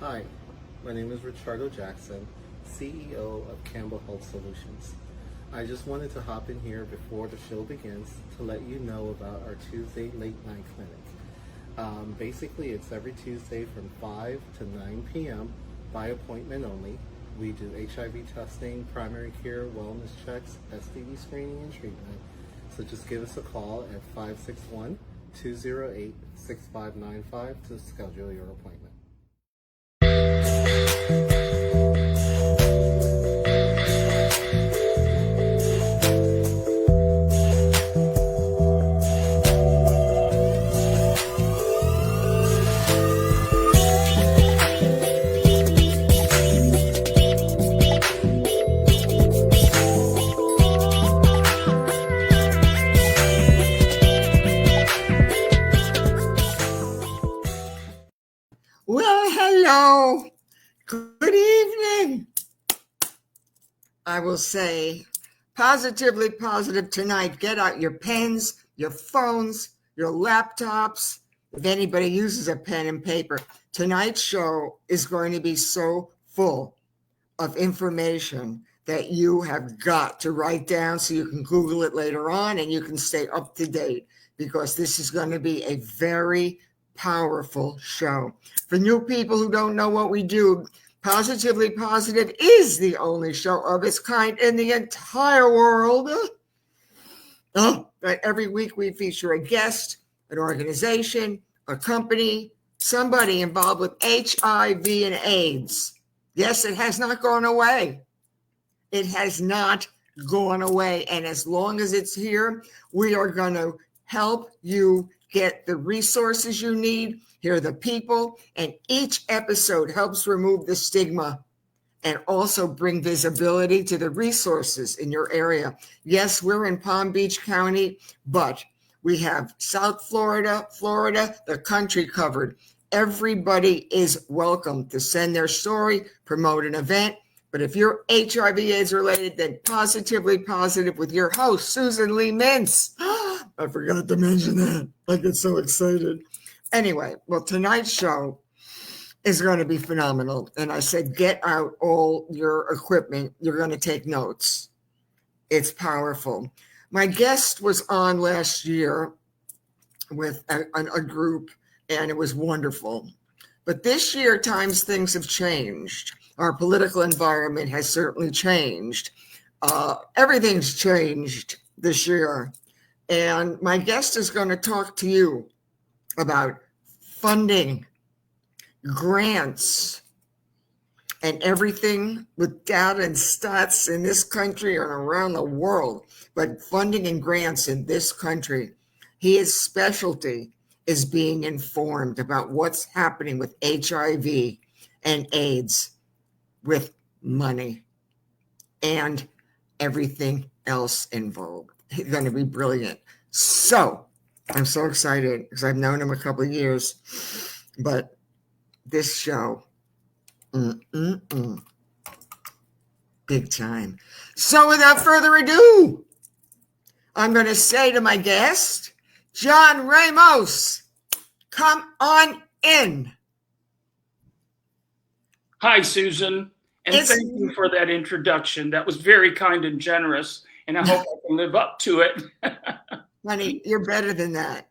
Hi, my name is Richardo Jackson, CEO of Campbell Health Solutions. I just wanted to hop in here before the show begins to let you know about our Tuesday late night clinic. Basically, it's every Tuesday from 5 to 9 p.m. by appointment only. We do HIV testing, primary care, wellness checks, STD screening, and treatment. So just give us a call at 561-208-6595 to schedule your appointment. Well, hello. Good evening. I will say positively positive tonight. Get out your pens, your phones, your laptops. If anybody uses a pen and paper, tonight's show is going to be so full of information that you have got to write down so you can Google it later on and you can stay up to date, because this is going to be a very powerful show. For new people who don't know what we do, Positively Positive is the only show of its kind in the entire world. Every week we feature a guest, an organization, a company, somebody involved with HIV and AIDS. Yes, it has not gone away. It has not gone away. And as long as it's here, we are going to help you get the resources you need, hear the people, and each episode helps remove the stigma and also bring visibility to the resources in your area. Yes, we're in Palm Beach County, but we have South Florida, the country covered. Everybody is welcome to send their story, promote an event. But if you're HIV/AIDS related, then Positively Positive with your host, Susan Mintz. I forgot to mention that. I get so excited. Anyway, well, tonight's show is going to be phenomenal. And I said, get out all your equipment. You're going to take notes. It's powerful. My guest was on last year with a group, and it was wonderful. But this year, things have changed. Our political environment has certainly changed. Everything's changed this year. And my guest is going to talk to you about funding, grants, and everything with data and stats in this country and around the world. But funding and grants in this country, his specialty is being informed about what's happening with HIV and AIDS with money and everything else involved. He's going to be brilliant. So I'm so excited because I've known him a couple of years, but this show, big time. So without further ado, I'm going to say to my guest, John Ramos, come on in. Hi, Susan, and thank you for that introduction. That was very kind and generous, and I hope I can live up to it. Honey, you're better than that.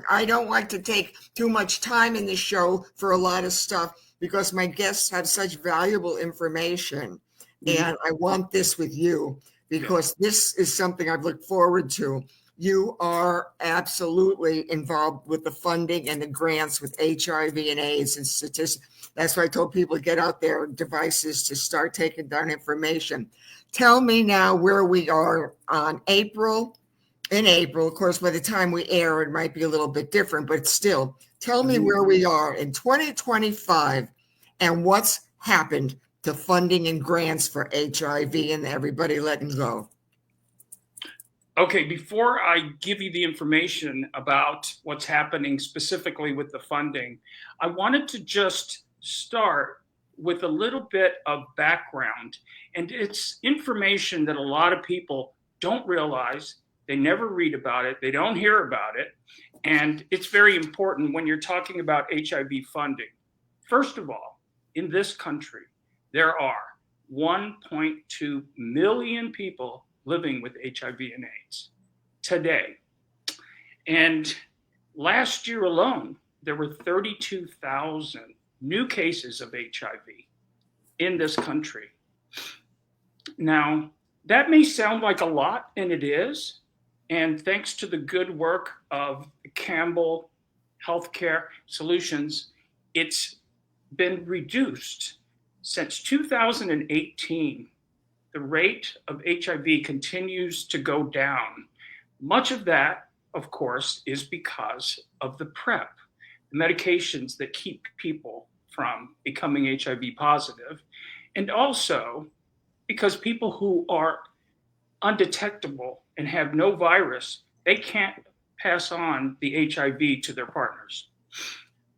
I don't like to take too much time in the show for a lot of stuff because my guests have such valuable information, and I want this with you because this is something I've looked forward to. You are absolutely involved with the funding and the grants with HIV and AIDS and statistics. That's why I told people to get out their devices to start taking down information. Tell me now where we are on April. In April, of course, by the time we air, it might be a little bit different, but still, tell me where we are in 2025 and what's happened to funding and grants for HIV and everybody letting go. Okay, before I give you the information about what's happening specifically with the funding, I wanted to just start with a little bit of background. And it's information that a lot of people don't realize. They never read about it. They don't hear about it. And it's very important when you're talking about HIV funding. First of all, in this country, there are 1.2 million people living with HIV and AIDS today. And last year alone, there were 32,000 new cases of HIV in this country. Now, that may sound like a lot, and it is. And thanks to the good work of Campbell Healthcare Solutions, it's been reduced. Since 2018, the rate of HIV continues to go down. Much of that, of course, is because of the PrEP, the medications that keep people from becoming HIV positive, and also because people who are undetectable and have no virus, they can't pass on the HIV to their partners.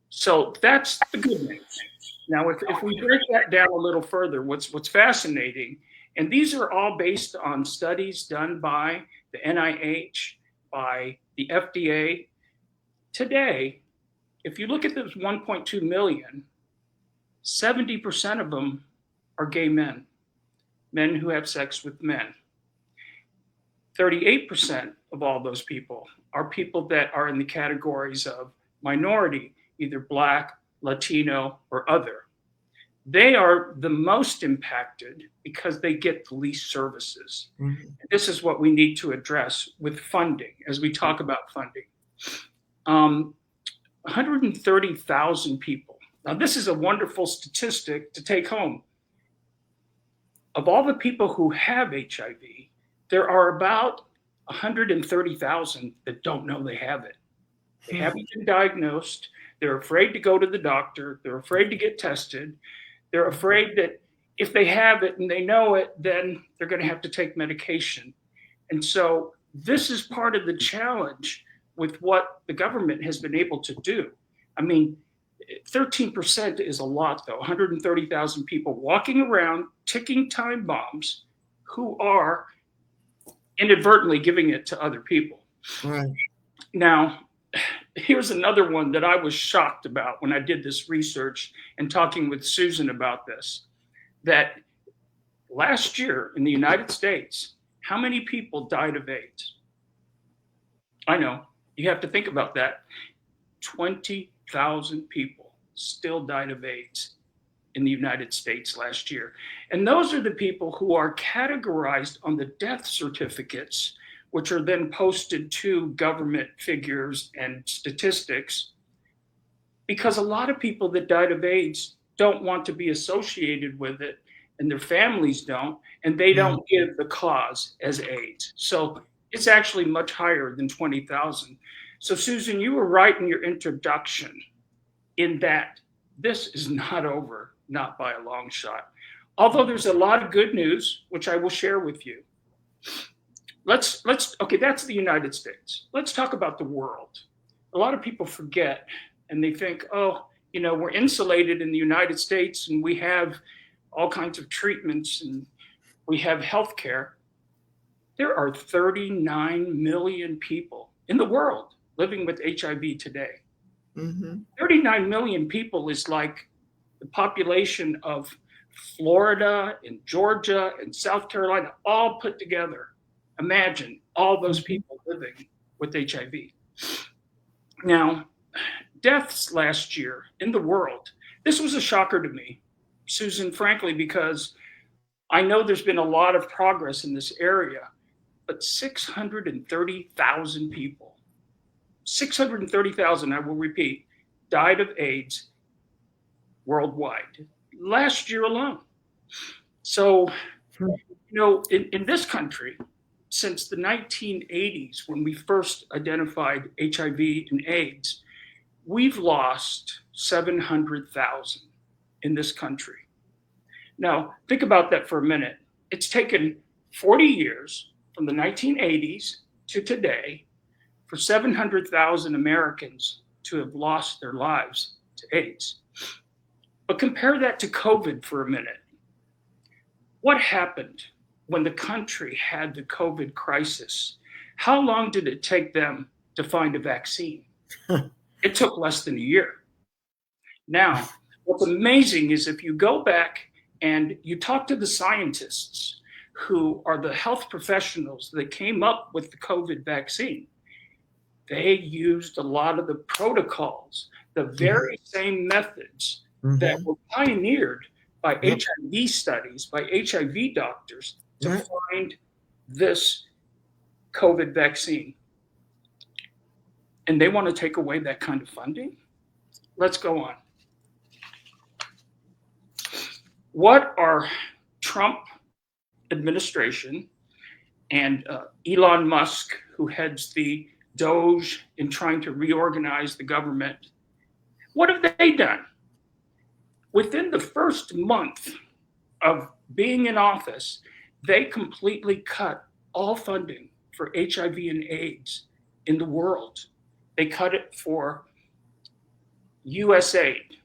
So that's the good news. Now, if we break that down a little further, what's fascinating, and these are all based on studies done by the NIH, by the FDA. Today, if you look at those 1.2 million, 70% of them are gay men, men who have sex with men. 38% of all those people are people that are in the categories of minority, either Black, Latino, or other. They are the most impacted because they get the least services. Mm-hmm. This is what we need to address with funding as we talk about funding. 130,000 people. Now, this is a wonderful statistic to take home. Of all the people who have HIV, there are about 130,000 that don't know they have it. They haven't been diagnosed. They're afraid to go to the doctor. They're afraid to get tested. They're afraid that if they have it and they know it, then they're going to have to take medication. And so this is part of the challenge with what the government has been able to do. I mean, 13% is a lot, though. 130,000 people walking around, ticking time bombs, who are inadvertently giving it to other people. Right. Now, here's another one that I was shocked about when I did this research and talking with Susan about this, that last year in the United States, how many people died of AIDS? I know, you have to think about that. 20,000 people still died of AIDS in the United States last year. And those are the people who are categorized on the death certificates, which are then posted to government figures and statistics, because a lot of people that died of AIDS don't want to be associated with it, and their families don't, and they don't give the cause as AIDS. So it's actually much higher than 20,000. So Susan, you were right in your introduction in that this is not over, not by a long shot. Although there's a lot of good news, which I will share with you. Okay, that's the United States. Let's talk about the world. A lot of people forget and they think, oh, we're insulated in the United States and we have all kinds of treatments and we have healthcare. There are 39 million people in the world living with HIV today. Mm-hmm. 39 million people is like the population of Florida and Georgia and South Carolina all put together. Imagine all those people living with HIV. Now, deaths last year in the world, this was a shocker to me, Susan, frankly, because I know there's been a lot of progress in this area, but 630,000 people, 630,000, I will repeat, died of AIDS worldwide last year alone. So, in this country, since the 1980s, when we first identified HIV and AIDS, we've lost 700,000 in this country. Now, think about that for a minute. It's taken 40 years from the 1980s to today for 700,000 Americans to have lost their lives to AIDS. But compare that to COVID for a minute. What happened when the country had the COVID crisis? How long did it take them to find a vaccine? It took less than a year. Now, What's amazing is if you go back and you talk to the scientists who are the health professionals that came up with the COVID vaccine, they used a lot of the protocols, the very same methods that were pioneered by HIV studies, by HIV doctors to find this COVID vaccine. And they want to take away that kind of funding? Let's go on. What are Trump administration and Elon Musk, who heads the Doge in trying to reorganize the government, what have they done? Within the first month of being in office, they completely cut all funding for HIV and AIDS in the world. They cut it for USAID.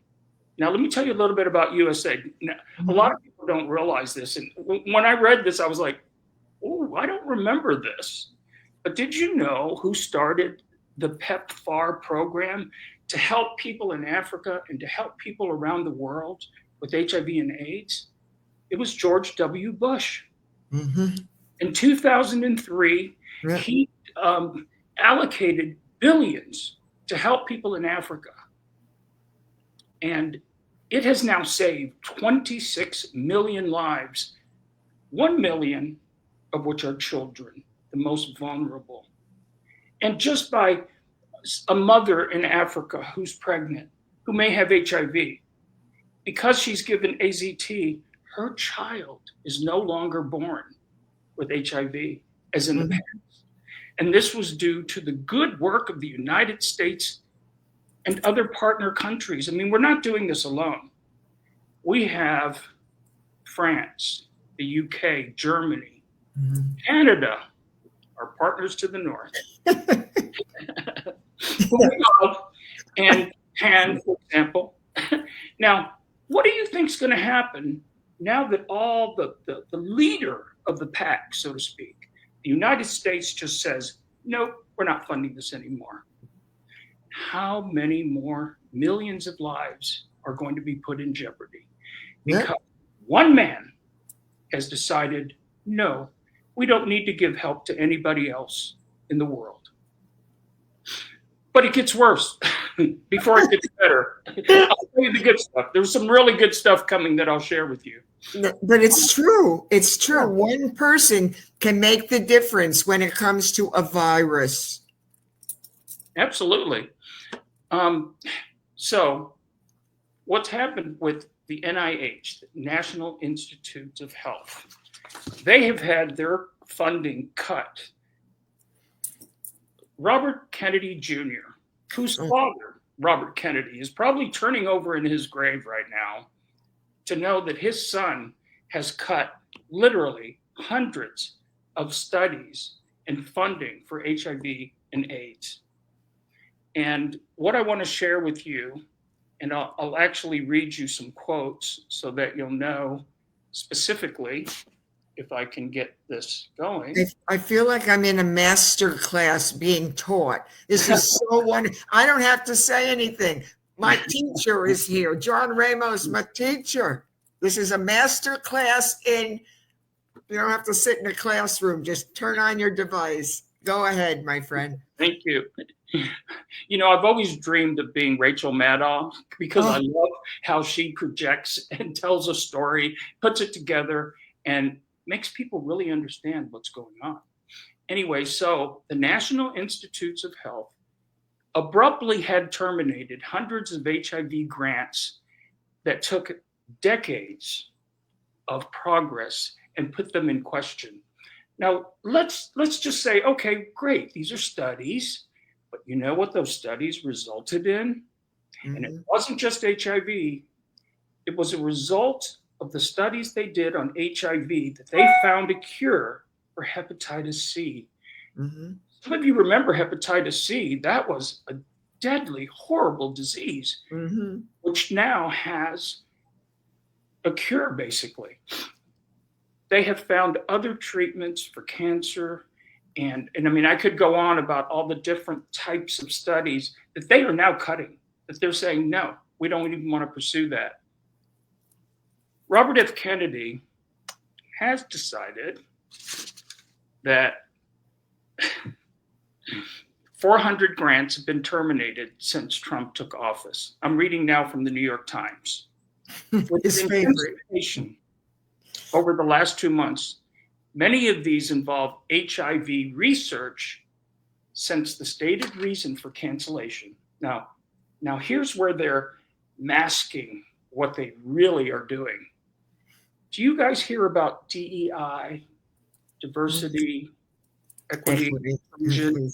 Now, let me tell you a little bit about USAID. Now, a lot of people don't realize this. And when I read this, I was like, oh, I don't remember this. But did you know who started the PEPFAR program to help people in Africa and to help people around the world with HIV and AIDS? It was George W. Bush. In 2003, he allocated billions to help people in Africa. And it has now saved 26 million lives, 1 million of which are children, the most vulnerable. And just by a mother in Africa who's pregnant, who may have HIV, because she's given AZT, her child is no longer born with HIV as in the past. And this was due to the good work of the United States and other partner countries. I mean, we're not doing this alone. We have France, the UK, Germany, Canada, our partners to the north, and Japan, for example. Now, what do you think is going to happen now that all the leader of the pack, so to speak, the United States just says, nope, we're not funding this anymore? How many more millions of lives are going to be put in jeopardy? Because one man has decided, no, we don't need to give help to anybody else in the world. But it gets worse before it gets better. I'll tell you the good stuff. There's some really good stuff coming that I'll share with you. But it's true. It's true. One person can make the difference when it comes to a virus. Absolutely. So what's happened with the NIH, the National Institutes of Health? They have had their funding cut. Robert Kennedy Jr., whose father, Robert Kennedy, is probably turning over in his grave right now to know that his son has cut literally hundreds of studies and funding for HIV and AIDS. And what I want to share with you, and I'll actually read you some quotes so that you'll know specifically, if I can get this going. I feel like I'm in a master class being taught. This is so wonderful. I don't have to say anything. My teacher is here. John Ramos, my teacher. This is a master class you don't have to sit in a classroom. Just turn on your device. Go ahead, my friend. Thank you. You know, I've always dreamed of being Rachel Maddow because I love how she projects and tells a story, puts it together, and makes people really understand what's going on. Anyway, so the National Institutes of Health abruptly had terminated hundreds of HIV grants that took decades of progress and put them in question. Now, let's just say, okay, great, these are studies, but you know what those studies resulted in? And it wasn't just HIV, it was a result of the studies they did on HIV that they found a cure for hepatitis C. Some of you remember hepatitis C. That was a deadly, horrible disease, which now has a cure, basically. They have found other treatments for cancer. And I mean, I could go on about all the different types of studies that they are now cutting, that they're saying, no, We don't even want to pursue that. Robert F. Kennedy has decided that 400 grants have been terminated since Trump took office. I'm reading now from the New York Times. With His favorite. intensification over the last 2 months, many of these involve HIV research since the stated reason for cancellation. Now here's where they're masking what they really are doing. Do you guys hear about DEI, diversity, equity, inclusion?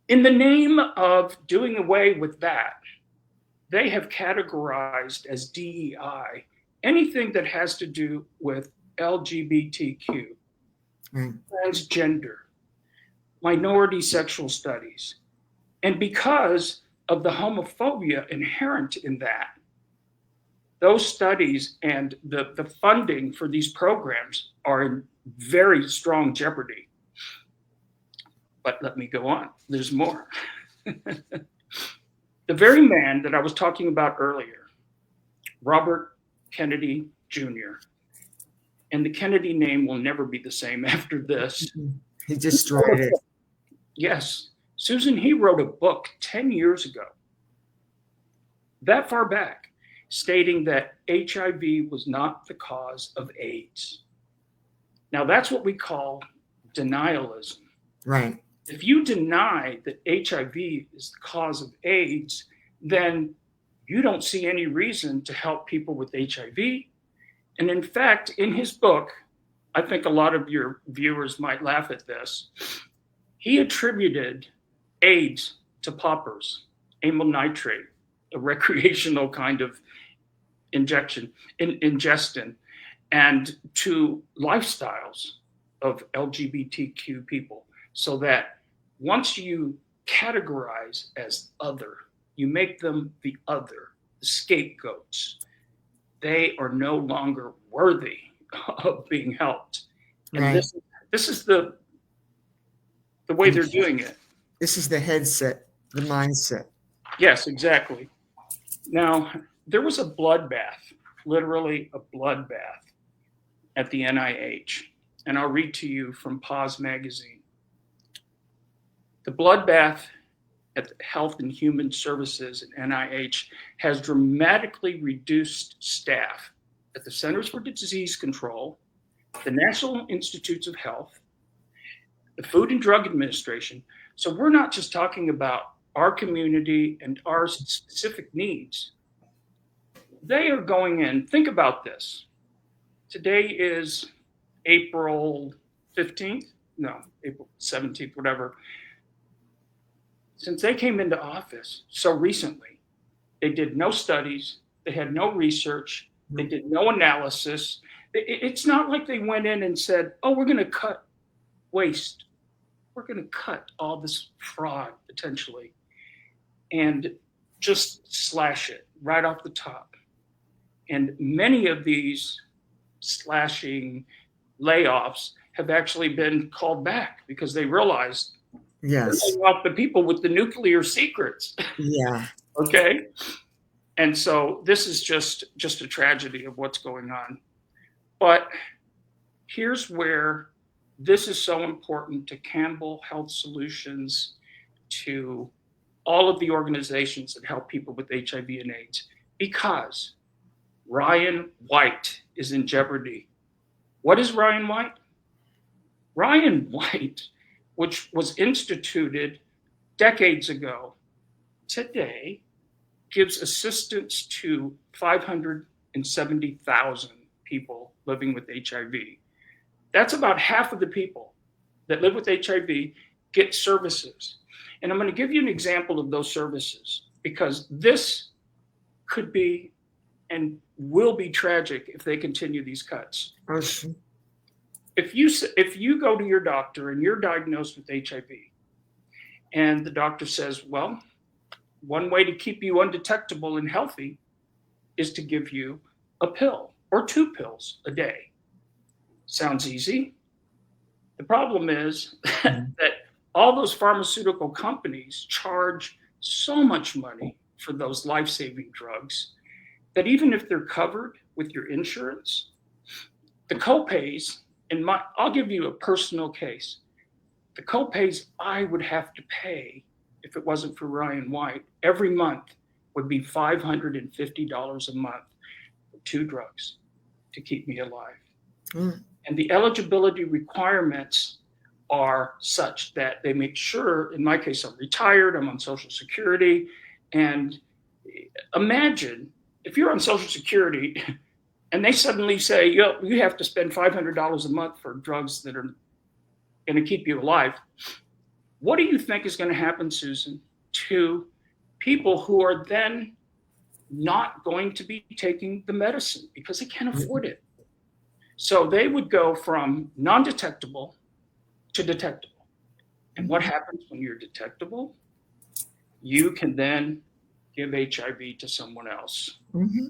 In the name of doing away with that, they have categorized as DEI anything that has to do with LGBTQ, transgender, minority sexual studies. And because of the homophobia inherent in that, those studies and the funding for these programs are in very strong jeopardy. But let me go on. There's more. The very man that I was talking about earlier, Robert Kennedy Jr., and the Kennedy name will never be the same after this. He destroyed it. Yes. Susan, he wrote a book 10 years ago, that far back, stating that HIV was not the cause of AIDS. Now, that's what we call denialism. Right. If you deny that HIV is the cause of AIDS, then you don't see any reason to help people with HIV. And in fact, in his book, I think a lot of your viewers might laugh at this, he attributed AIDS to poppers, amyl nitrate, a recreational kind of ingestion, and to lifestyles of LGBTQ people, so that once you categorize as other, you make them the other, the scapegoats. They are no longer worthy of being helped. And Right. this is the way they're doing it. This is the headset, the mindset. Yes, exactly. Now, there was a bloodbath, literally a bloodbath at the NIH. And I'll read to you from Pause Magazine. The bloodbath at the Health and Human Services at NIH has dramatically reduced staff at the Centers for Disease Control, the National Institutes of Health, the Food and Drug Administration. So we're not just talking about our community and our specific needs. They are going in, think about this. Today is April 15th? No, April 17th, whatever. Since they came into office so recently, they did no studies, they had no research, they did no analysis. It's not like they went in and said, oh, we're going to cut waste. We're going to cut all this fraud potentially and just slash it right off the top. And many of these slashing layoffs have actually been called back because they realized Yes. they want the people with the nuclear secrets. Yeah. Okay. And so this is just a tragedy of what's going on. But here's where this is so important to Campbell Health Solutions, to all of the organizations that help people with HIV and AIDS, because Ryan White is in jeopardy. What is Ryan White? Ryan White, which was instituted decades ago, today gives assistance to 570,000 people living with HIV. That's about half of the people that live with HIV get services. And I'm going to give you an example of those services, because this could be and will be tragic if they continue these cuts. If you go to your doctor and you're diagnosed with HIV, and the doctor says, well, one way to keep you undetectable and healthy is to give you a pill or 2 pills a day. Sounds easy. The problem is that all those pharmaceutical companies charge so much money for those life-saving drugs, that even if they're covered with your insurance, the copays, I'll give you a personal case. The copays I would have to pay if it wasn't for Ryan White every month would be $550 a month for 2 drugs to keep me alive. And the eligibility requirements are such that they make sure, in my case, I'm retired, I'm on Social Security. And imagine if you're on Social Security and they suddenly say, you have to spend $500 a month for drugs that are going to keep you alive. What do you think is going to happen, Susan, to people who are then not going to be taking the medicine because they can't afford it? So they would go from non-detectable to detectable. And what happens when you're detectable? You can then give HIV to someone else. Mm-hmm.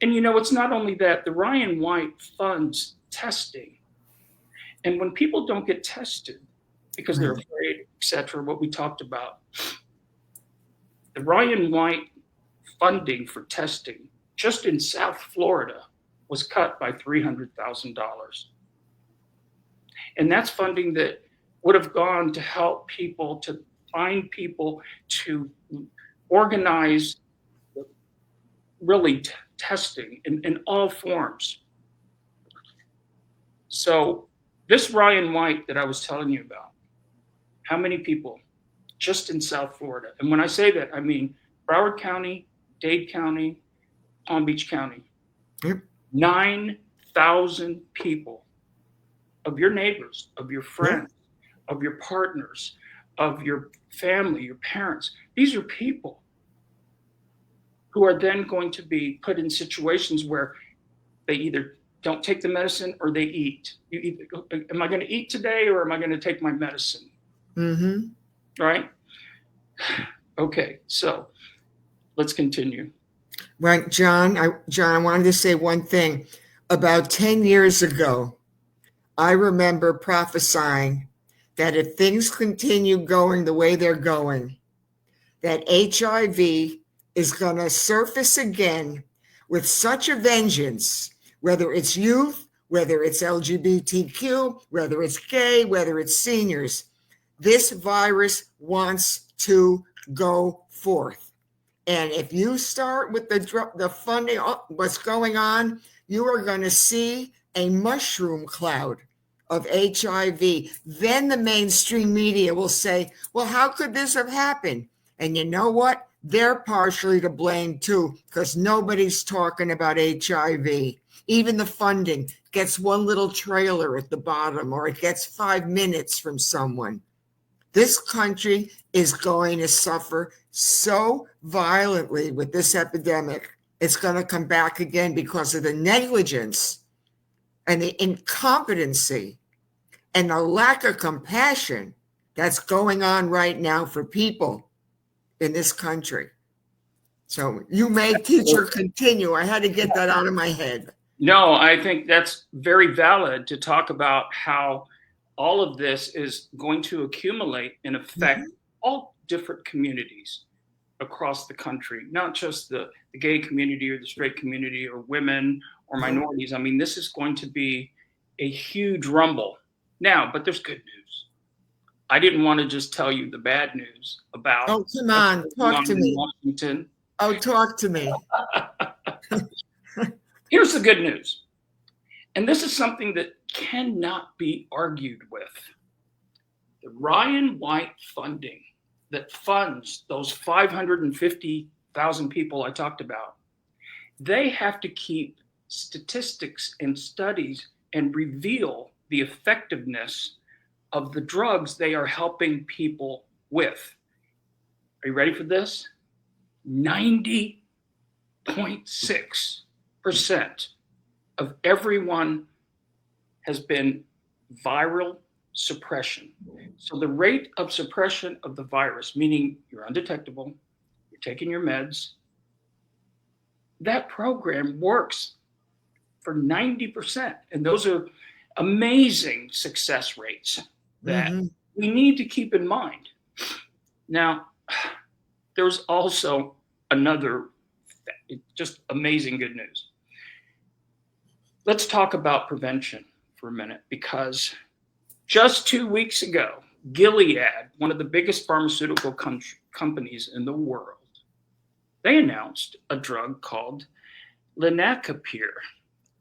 And it's not only that, the Ryan White funds testing. And when people don't get tested because they're afraid, et cetera, what we talked about, the Ryan White funding for testing just in South Florida was cut by $300,000. And that's funding that would have gone to help people, to find people, to organize really testing in all forms. So this Ryan White that I was telling you about, how many people just in South Florida? And when I say that, I mean Broward County, Dade County, Palm Beach County. Yep. 9,000 people of your neighbors, of your friends, of your partners, of your family, your parents. These are people who are then going to be put in situations where they either don't take the medicine or they eat. Am I going to eat today or am I going to take my medicine? Mm-hmm. Right? Okay, so let's continue. Right, John, I wanted to say one thing. About 10 years ago, I remember prophesying that if things continue going the way they're going, that HIV is going to surface again with such a vengeance, whether it's youth, whether it's LGBTQ, whether it's gay, whether it's seniors. This virus wants to go forth. And if you start with the funding, what's going on, you are going to see a mushroom cloud of HIV. Then the mainstream media will say, well, how could this have happened? And you know what? They're partially to blame too, because nobody's talking about HIV. Even the funding gets one little trailer at the bottom, or it gets 5 minutes from someone. This country is going to suffer so violently with this epidemic. It's going to come back again because of the negligence and the incompetency and the lack of compassion that's going on right now for people in this country. So you may, teacher, continue. I had to get that out of my head. No, I think that's very valid to talk about how all of this is going to accumulate and affect all different communities across the country, not just the gay community or the straight community or women or minorities. I mean, this is going to be a huge rumble. Now, but there's good news. I didn't want to just tell you the bad news about. Oh, come on, talk to me. Washington. Oh, talk to me. Here's the good news. And this is something that cannot be argued with. The Ryan White funding that funds those 550,000 people I talked about, they have to keep statistics and studies and reveal the effectiveness of the drugs they are helping people with. Are you ready for this? 90.6% of everyone has been viral suppression. So the rate of suppression of the virus, meaning you're undetectable, you're taking your meds, that program works for 90%. And those are amazing success rates that we need to keep in mind. Now, there's also another just amazing good news. Let's talk about prevention for a minute, because just 2 weeks ago, Gilead, one of the biggest pharmaceutical companies in the world, they announced a drug called lenacapavir.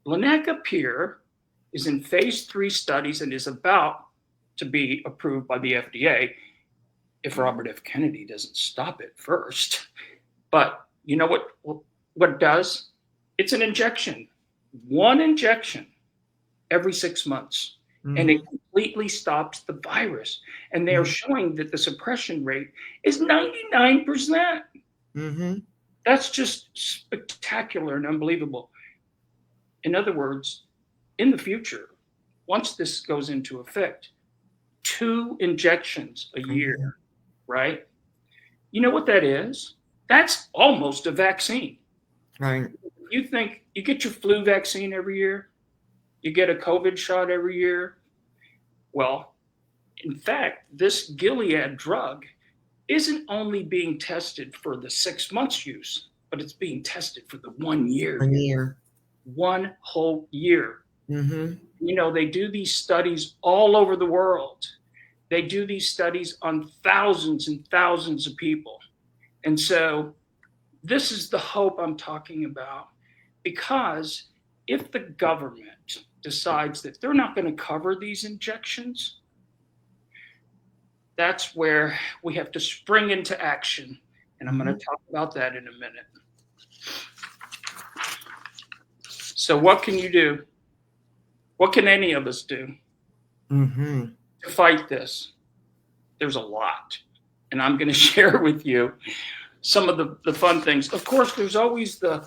Lenacapavir is in phase 3 studies and is about to be approved by the FDA if Robert F. Kennedy doesn't stop it first. But you know what it does? It's an injection, one injection every 6 months. Mm-hmm. And it completely stops the virus. And they are showing that the suppression rate is 99%. Mm-hmm. That's just spectacular and unbelievable. In other words, in the future, once this goes into effect, 2 injections a year, right? You know what that is? That's almost a vaccine. Right. You think you get your flu vaccine every year? You get a COVID shot every year? Well, in fact, this Gilead drug isn't only being tested for the 6 months use, but it's being tested for the 1 year. 1 year. 1 whole year. Mm-hmm. You know, they do these studies all over the world. They do these studies on thousands and thousands of people. And so this is the hope I'm talking about, because if the government decides that they're not going to cover these injections, that's where we have to spring into action. And I'm going to talk about that in a minute. So what can you do? What can any of us do to fight this? There's a lot. And I'm going to share with you some of the fun things. Of course, there's always the,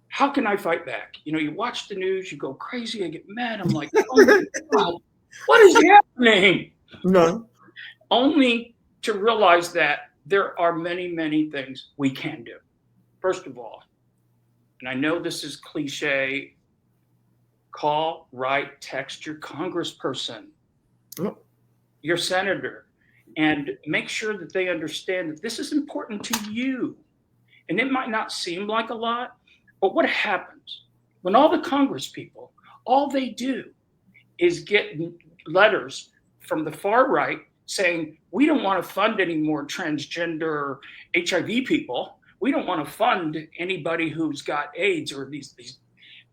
how can I fight back? You know, you watch the news, you go crazy, I get mad. I'm like, oh my God, what is happening? No. Only to realize that there are many, many things we can do. First of all, and I know this is cliche, call, write, text your congressperson, your senator, and make sure that they understand that this is important to you. And it might not seem like a lot, but what happens when all the Congress people, all they do is get letters from the far right saying, we don't want to fund any more transgender HIV people. We don't want to fund anybody who's got AIDS or these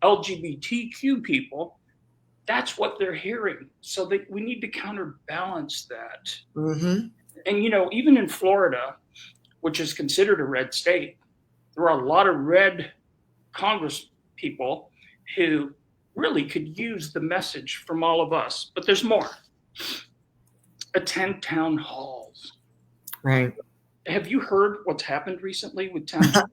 LGBTQ people. That's what they're hearing. So we need to counterbalance that. Mm-hmm. And, you know, even in Florida, which is considered a red state, there are a lot of red Congress people who really could use the message from all of us. But there's more. Attend town halls. Right. Have you heard what's happened recently with town halls?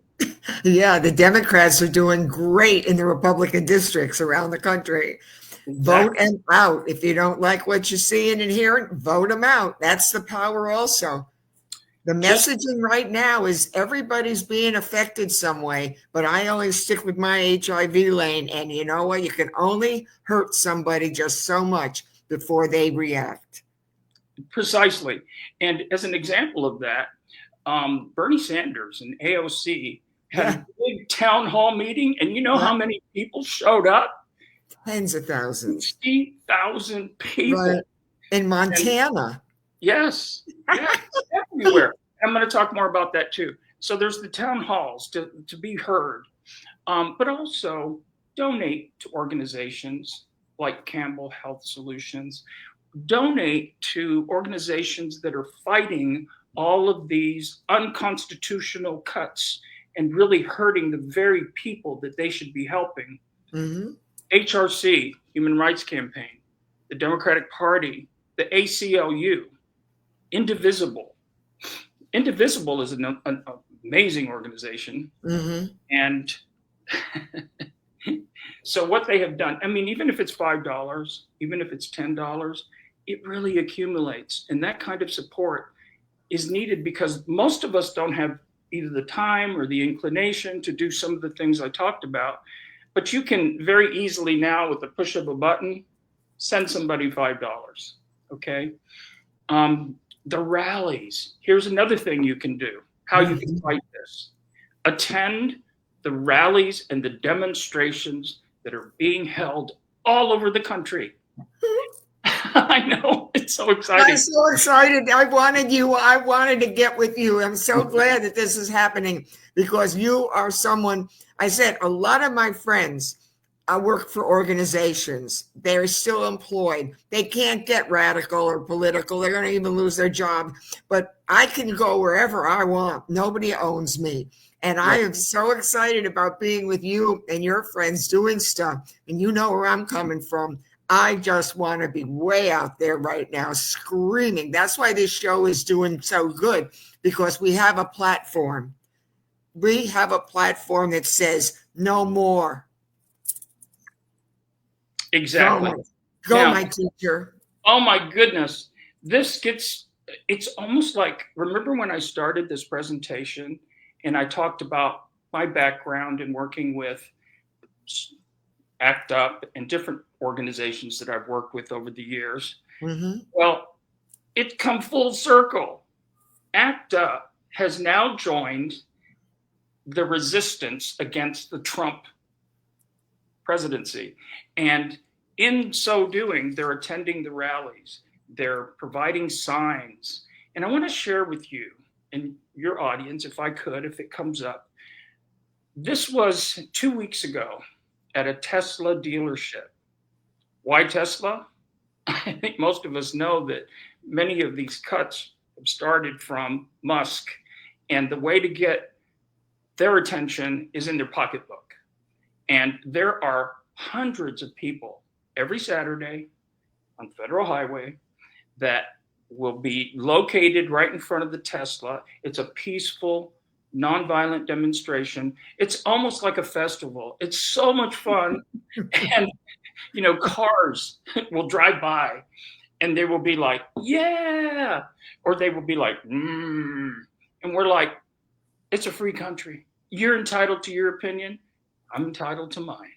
Yeah, the Democrats are doing great in the Republican districts around the country. Exactly. Vote them out. If you don't like what you're seeing and hearing, vote them out. That's the power also. The messaging right now is everybody's being affected some way, but I always stick with my HIV lane. And you know what? You can only hurt somebody just so much before they react. Precisely. And as an example of that, Bernie Sanders and AOC had a big town hall meeting. And you know how many people showed up? Tens of thousands. 60,000 people. Right. In Montana. Yes. Everywhere. I'm going to talk more about that too. So there's the town halls to be heard, but also donate to organizations like Campbell Health Solutions. Donate to organizations that are fighting all of these unconstitutional cuts and really hurting the very people that they should be helping. Mm-hmm. HRC, Human Rights Campaign, the Democratic Party, the ACLU, Indivisible. Indivisible is an amazing organization. Mm-hmm. And so what they have done, I mean, even if it's $5, even if it's $10, it really accumulates. And that kind of support is needed because most of us don't have either the time or the inclination to do some of the things I talked about. But you can very easily now, with the push of a button, send somebody $5, okay? The rallies. Here's another thing you can do. how you can fight this. Attend the rallies and the demonstrations that are being held all over the country. I know, it's so exciting. I'm so excited. I wanted to get with you. I'm so glad that this is happening because you are someone, I said, a lot of my friends, I work for organizations. They're still employed. They can't get radical or political. They're going to even lose their job. But I can go wherever I want. Nobody owns me. And I am so excited about being with you and your friends doing stuff. And you know where I'm coming from. I just want to be way out there right now screaming. That's why this show is doing so good, because we have a platform. We have a platform that says no more. Exactly. Go, now, my teacher. Oh my goodness. It's almost like, remember when I started this presentation and I talked about my background in working with ACT UP and different organizations that I've worked with over the years. Mm-hmm. Well, it's come full circle. ACT UP has now joined the resistance against the Trump presidency. And in so doing, they're attending the rallies, they're providing signs. And I want to share with you and your audience, if I could, if it comes up. This was 2 weeks ago at a Tesla dealership. Why Tesla? I think most of us know that many of these cuts have started from Musk, and the way to get their attention is in their pocketbook. And there are hundreds of people every Saturday on Federal Highway that will be located right in front of the Tesla. It's a peaceful, nonviolent demonstration. It's almost like a festival. It's so much fun. And, you know, cars will drive by and they will be like, yeah, or they will be like, And we're like, it's a free country. You're entitled to your opinion. I'm entitled to mine.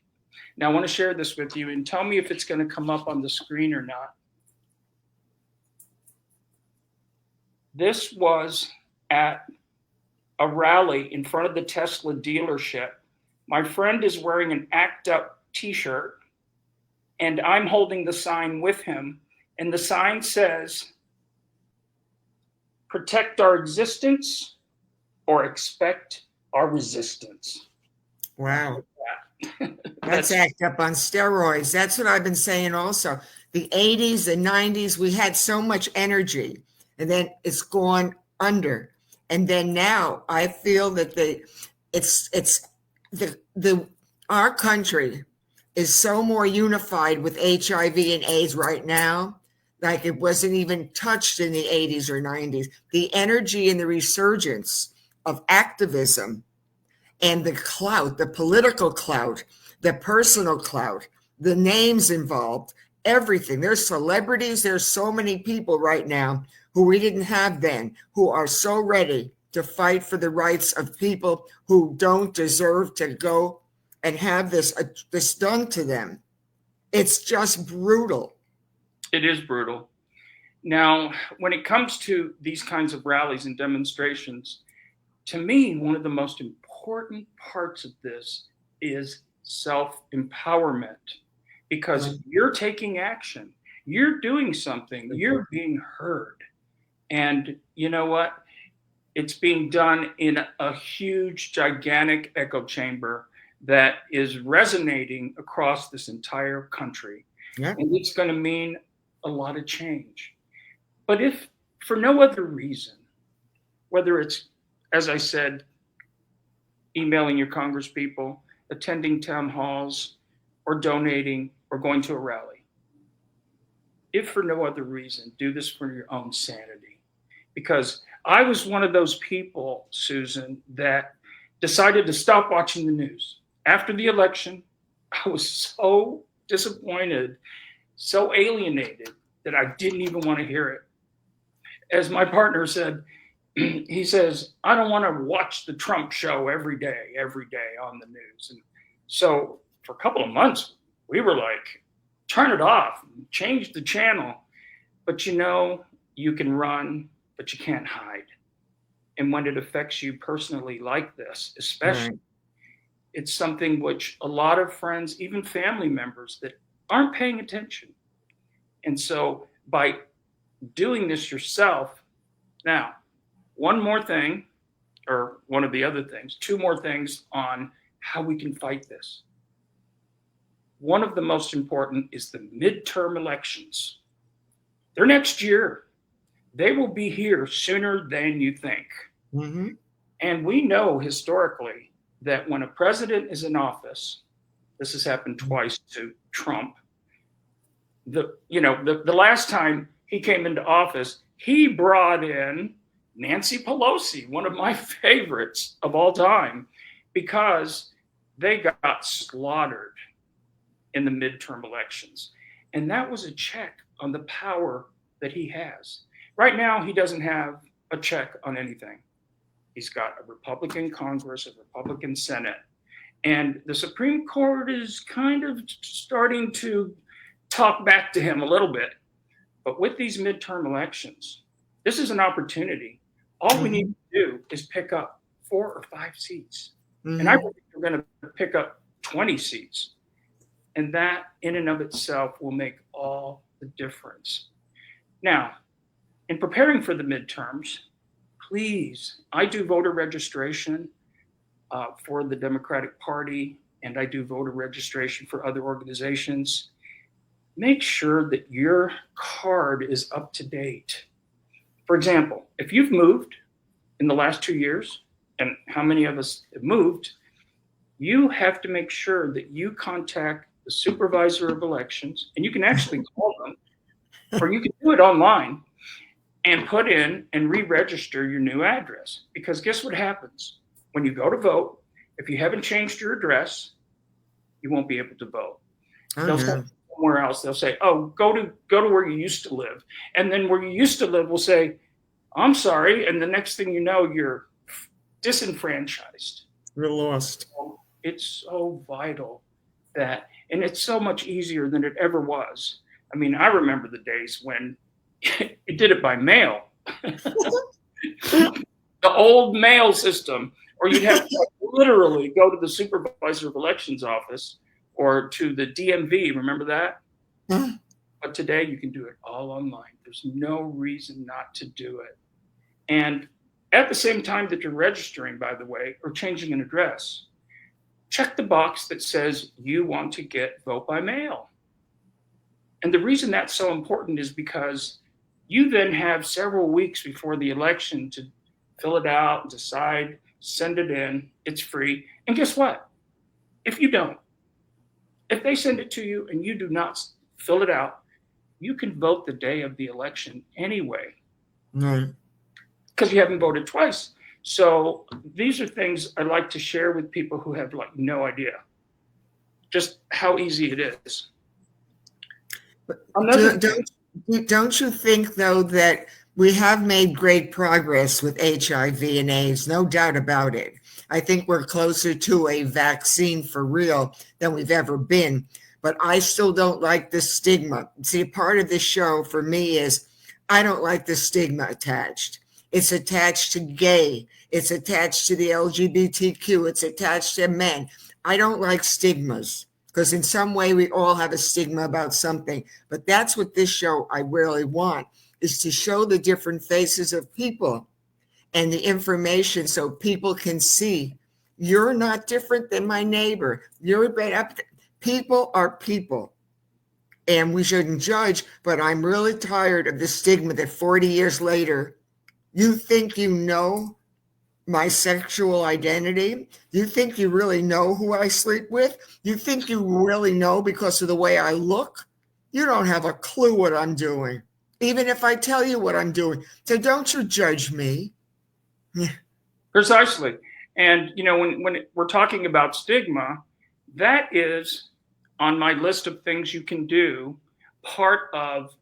Now, I want to share this with you and tell me if it's going to come up on the screen or not. This was at a rally in front of the Tesla dealership. My friend is wearing an ACT UP t-shirt, and I'm holding the sign with him. And the sign says, protect our existence or expect our resistance. Wow. That's ACT UP on steroids. That's what I've been saying also. The 80s, the 90s, we had so much energy, and then it's gone under. And then now I feel that our country is so more unified with HIV and AIDS right now, like it wasn't even touched in the 80s or 90s. The energy and the resurgence of activism and the clout, the political clout, the personal clout, the names involved, everything. There's celebrities. There's so many people right now who we didn't have then, who are so ready to fight for the rights of people who don't deserve to go and have this done to them. It's just brutal. It is brutal. Now, when it comes to these kinds of rallies and demonstrations, to me, one of the most important parts of this is self-empowerment, because you're taking action, you're doing something, you're being heard. And you know what? It's being done in a huge, gigantic echo chamber that is resonating across this entire country. Yeah. And it's going to mean a lot of change. But if for no other reason, whether it's, as I said, emailing your congresspeople, attending town halls, or donating, or going to a rally, if for no other reason, do this for your own sanity. Because I was one of those people, Susan, that decided to stop watching the news. After the election, I was so disappointed, so alienated, that I didn't even want to hear it. As my partner said, he says, I don't want to watch the Trump show every day on the news. And so for a couple of months, we were like, turn it off, change the channel. But you know, you can run, but you can't hide. And when it affects you personally like this, especially, Right. it's something which a lot of friends, even family members that aren't paying attention. And so by doing this yourself, now, one more thing, or one of the other things, two more things on how we can fight this. One of the most important is the midterm elections. They're next year. They will be here sooner than you think. Mm-hmm. And we know historically that when a president is in office, this has happened twice to Trump. The last time he came into office, he brought in Nancy Pelosi, one of my favorites of all time, because they got slaughtered in the midterm elections. And that was a check on the power that he has. Right now, he doesn't have a check on anything. He's got a Republican Congress, a Republican Senate, and the Supreme Court is kind of starting to talk back to him a little bit. But with these midterm elections, this is an opportunity. All we need to do is pick up 4 or 5 seats. And I think we're going to pick up 20 seats. And that in and of itself will make all the difference. Now, in preparing for the midterms, please, I do voter registration for the Democratic Party, and I do voter registration for other organizations. Make sure that your card is up to date. For example, if you've moved in the last 2 years, and how many of us have moved, you have to make sure that you contact the supervisor of elections, and you can actually call them, or you can do it online and put in and re-register your new address. Because guess what happens? When you go to vote, if you haven't changed your address, you won't be able to vote. They'll say somewhere else. They'll say, "Oh, go to where you used to live," and then where you used to live will say, "I'm sorry," and the next thing you know, you're disenfranchised. We're lost. It's so vital that, and it's so much easier than it ever was. I mean, I remember the days when it did it by mail. The old mail system, or you'd have to literally go to the supervisor of elections office or to the DMV. Remember that? But today you can do it all online. There's no reason not to do it. And at the same time that you're registering, by the way, or changing an address, check the box that says you want to get vote by mail. And the reason that's so important is because you then have several weeks before the election to fill it out, decide, send it in. It's free. And guess what? If you don't, if they send it to you and you do not fill it out, you can vote the day of the election anyway. Because you haven't voted twice. So these are things I like to share with people who have like no idea just how easy it is. Don't you think, though, that we have made great progress with HIV and AIDS? No doubt about it. I think we're closer to a vaccine for real than we've ever been. But I still don't like the stigma. See, part of this show for me is I don't like the stigma attached. It's attached to gay. It's attached to the LGBTQ. It's attached to men. I don't like stigmas because in some way we all have a stigma about something. But that's what this show I really want, is to show the different faces of people and the information so people can see you're not different than my neighbor. You're better. People are people. And we shouldn't judge, but I'm really tired of the stigma that 40 years later, you think you know my sexual identity? You think you really know who I sleep with? You think you really know because of the way I look? You don't have a clue what I'm doing, even if I tell you what I'm doing. So don't you judge me. Precisely. And, you know, when we're talking about stigma, that is on my list of things you can do, part of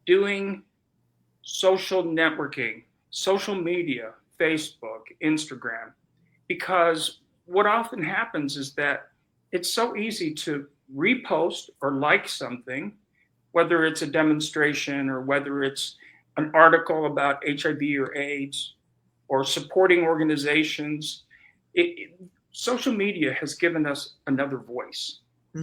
doing social networking, social media, Facebook, Instagram, because what often happens is that it's so easy to repost or like something, whether it's a demonstration or whether it's an article about HIV or AIDS, or supporting organizations. Social media has given us another voice.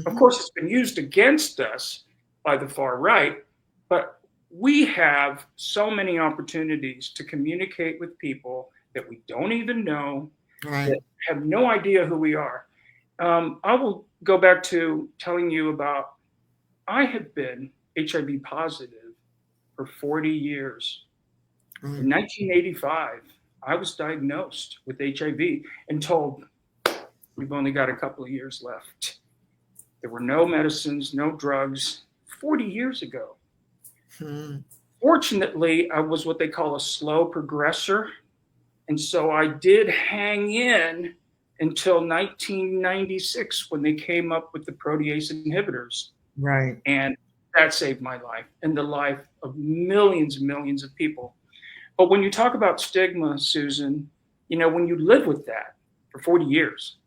Of course, it's been used against us by the far right, but we have so many opportunities to communicate with people that we don't even know, that have no idea who we are. I will go back to telling you about, I have been HIV positive for 40 years. In 1985, I was diagnosed with HIV and told, we've only got a couple of years left. There were no medicines, no drugs, 40 years ago. Fortunately, I was what they call a slow progressor. And so I did hang in until 1996 when they came up with the protease inhibitors. Right. And that saved my life and the life of millions and millions of people. But when you talk about stigma, Susan, you know, when you live with that for 40 years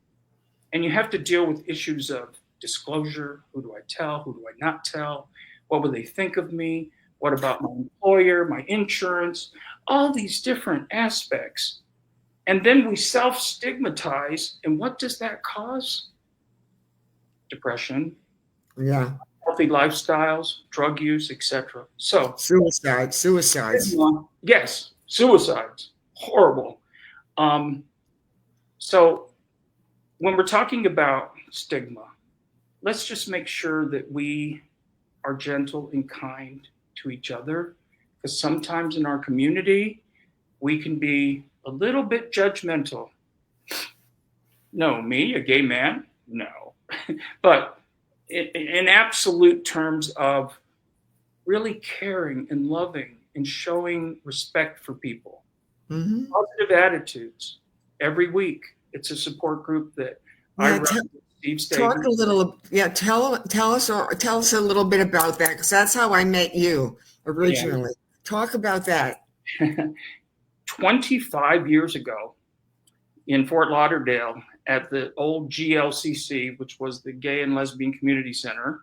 and you have to deal with issues of disclosure, who do I tell, who do I not tell, what will they think of me, what about my employer, my insurance, all these different aspects. And then we self-stigmatize, and what does that cause? Depression, healthy lifestyles, drug use, etc. So suicides. Yes, suicides, horrible. So when we're talking about stigma, let's just make sure that we are gentle and kind to each other, because sometimes in our community, we can be a little bit judgmental. No, me, a gay man? No. But in absolute terms of really caring and loving and showing respect for people. Positive attitudes. Every week, it's a support group that I run with Steve Stevens. Talk a little, tell us a little bit about that, because that's how I met you originally. Talk about that. 25 years ago in Fort Lauderdale at the old GLCC, which was the Gay and Lesbian Community Center,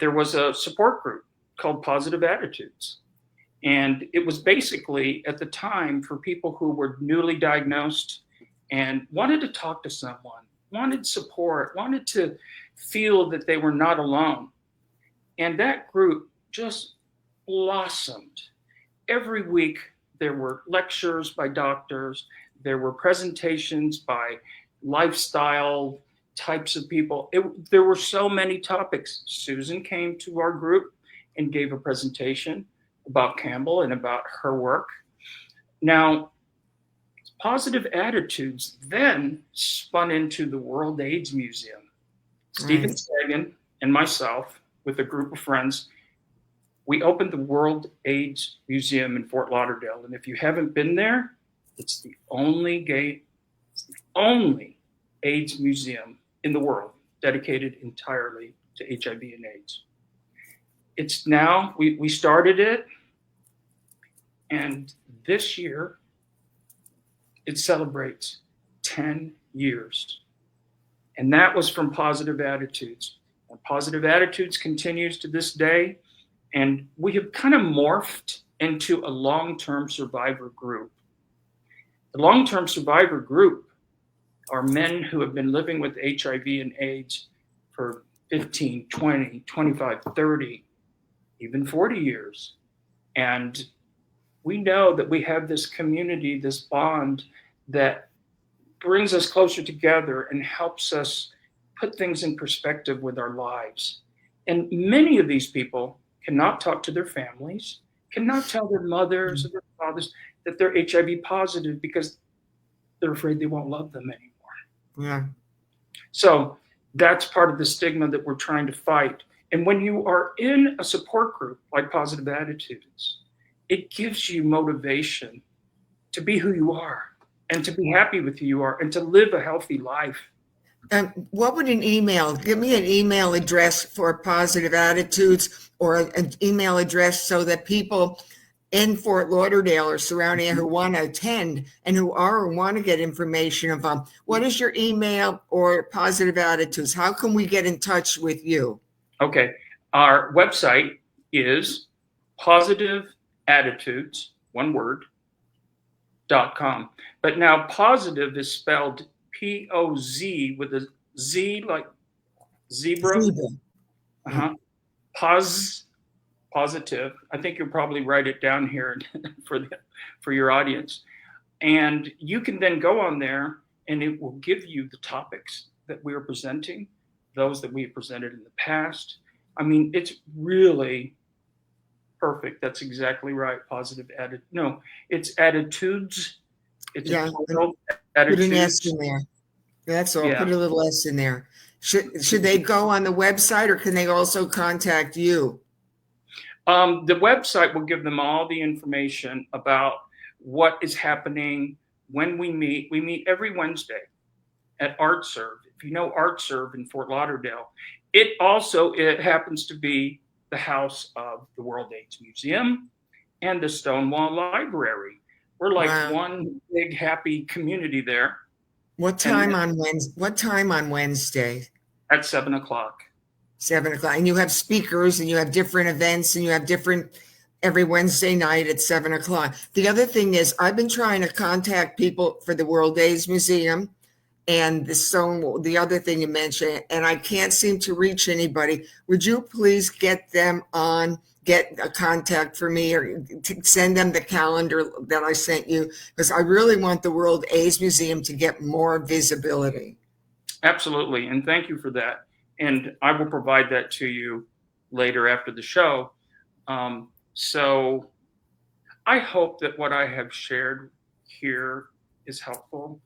there was a support group called Positive Attitudes. And it was basically at the time for people who were newly diagnosed and wanted to talk to someone, wanted support, wanted to feel that they were not alone. And that group just blossomed. Every week, there were lectures by doctors, there were presentations by lifestyle types of people. There were so many topics. Susan came to our group and gave a presentation about Campbell and about her work. Now, Positive Attitudes then spun into the World AIDS Museum. Stephen Sagan and myself, with a group of friends, we opened the World AIDS Museum in Fort Lauderdale. And if you haven't been there, it's the only AIDS museum in the world dedicated entirely to HIV and AIDS. It's now, we started it, and this year it celebrates 10 years. And that was from Positive Attitudes. And Positive Attitudes continues to this day. And we have kind of morphed into a long-term survivor group. The long-term survivor group are men who have been living with HIV and AIDS for 15, 20, 25, 30, even 40 years. And we know that we have this community, this bond that brings us closer together and helps us put things in perspective with our lives. And many of these people cannot talk to their families, cannot tell their mothers or their fathers that they're HIV positive because they're afraid they won't love them anymore. So that's part of the stigma that we're trying to fight. And when you are in a support group like Positive Attitudes, it gives you motivation to be who you are and to be happy with who you are and to live a healthy life. What would give me an email address for Positive Attitudes, or an email address so that people in Fort Lauderdale or surrounding who want to attend and who want to get information about what is your email or Positive Attitudes? How can we get in touch with you? Okay. Our website is Positive Attitudes, one word, But now positive is spelled P-O-Z with a Z like zebra. Zebra. Uh-huh. Positive. I think you'll probably write it down here for your audience. And you can then go on there and it will give you the topics that we are presenting, those that we have presented in the past. I mean, it's really perfect. That's exactly right. Positive it's attitudes. It's Yeah. plural, Put an S attitudes. in there. That's all. Yeah. Put a little S in there. Should they go on the website, or can they also contact you? The website will give them all the information about what is happening when we meet. We meet every Wednesday at ArtServe. If you know ArtServe in Fort Lauderdale, it happens to be the house of the World AIDS Museum and the Stonewall Library. We're like one big happy community there. What time on Wednesday? What time on Wednesday? At 7 o'clock. 7 o'clock. And you have speakers, and you have different events, and you have different every Wednesday night at 7 o'clock. The other thing is, I've been trying to contact people for the World AIDS Museum and the other thing you mentioned, and I can't seem to reach anybody. Would you please get them on, get a contact for me, or send them the calendar that I sent you? Because I really want the World AIDS Museum to get more visibility. Absolutely. And thank you for that. And I will provide that to you later after the show. So I hope that what I have shared here is helpful,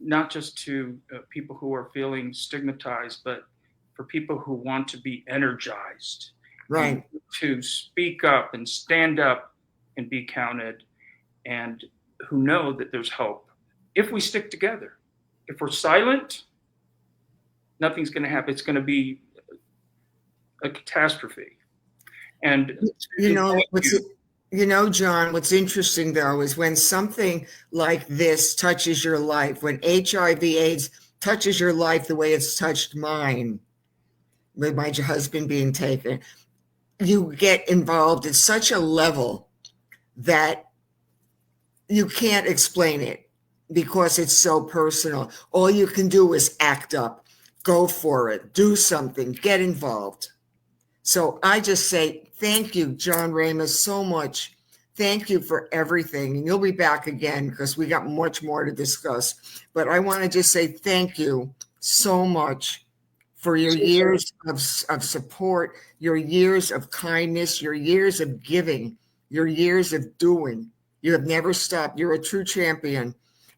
not just to people who are feeling stigmatized, but for people who want to be energized, right? To speak up and stand up and be counted, and who know that there's hope if we stick together. If we're silent, nothing's going to happen. It's going to be a catastrophe. And John, what's interesting though is when something like this touches your life, when HIV/AIDS touches your life the way it's touched mine, with my husband being taken, you get involved at such a level that you can't explain it because it's so personal. All you can do is act up, go for it, do something, get involved. So I just say thank you, John Ramos, so much. Thank you for everything. And you'll be back again because we got much more to discuss. But I want to just say thank you so much for your years of support, your years of kindness, your years of giving, your years of doing. You have never stopped. You're a true champion.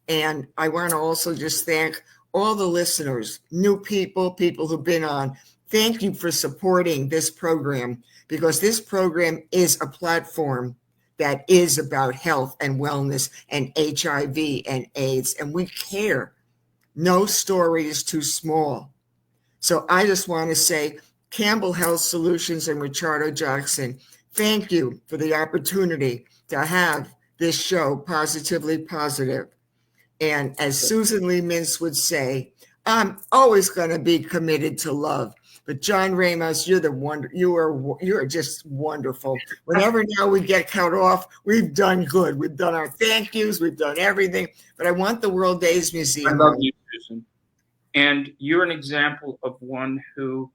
And I want to also just thank all the listeners, new people who've been on. Thank you for supporting this program, because this program is a platform that is about health and wellness and HIV and AIDS, and we care. No story is too small. So I just want to say, Campbell Health Solutions and Richardo Jackson, thank you for the opportunity to have this show, Positively Positive. And as Susan Lee Mintz would say, I'm always going to be committed to love. But John Ramos, you are just wonderful. Whenever now we get cut off, we've done good. We've done our thank yous, we've done everything. But I want the World AIDS Museum. I love you, Susan. And you're an example of one who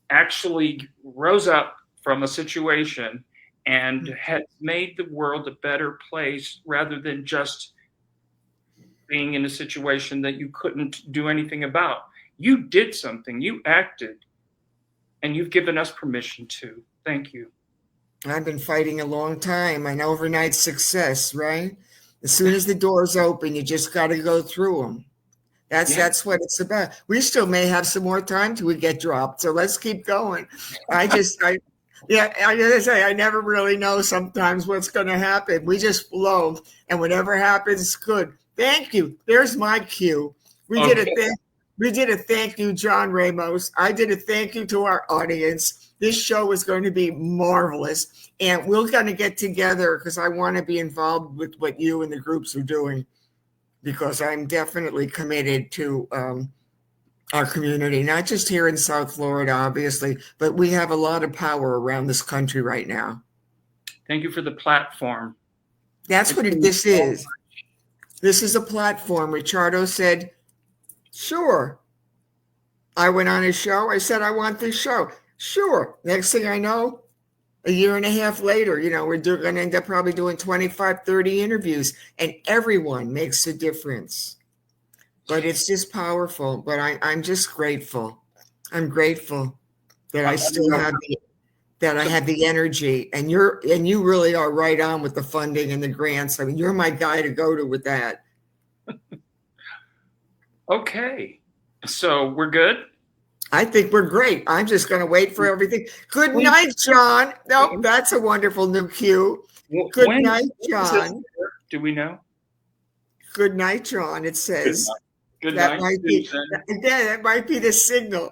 actually rose up from a situation and has made the world a better place, rather than just being in a situation that you couldn't do anything about. You did something, you acted, and you've given us permission to. Thank you. I've been fighting a long time. An overnight success, right? As soon as the doors open, you just got to go through them. That's what it's about. We still may have some more time till we get dropped, so let's keep going. I gotta say, I never really know sometimes what's going to happen. We just flow, and whatever happens, good. Thank you. There's my cue. We did a thank you, John Ramos. I did a thank you to our audience. This show is going to be marvelous, and we're going to get together because I want to be involved with what you and the groups are doing, because I'm definitely committed to our community, not just here in South Florida, obviously, but we have a lot of power around this country right now. Thank you for the platform. That's what this is. This is a platform. Richardo said, sure. I went on his show. I said, I want this show. Sure. Next thing I know, a year and a half later, we're going to end up probably doing 25, 30 interviews, and everyone makes a difference. But it's just powerful. But I'm just grateful. I'm grateful that I still have the energy, and you really are right on with the funding and the grants. I mean, you're my guy to go to with that. Okay. So we're good? I think we're great. I'm just going to wait for everything. Good night, John. No, that's a wonderful new cue. Good night, John. Do we know? Good night, John. It says Good that night. that might be the signal.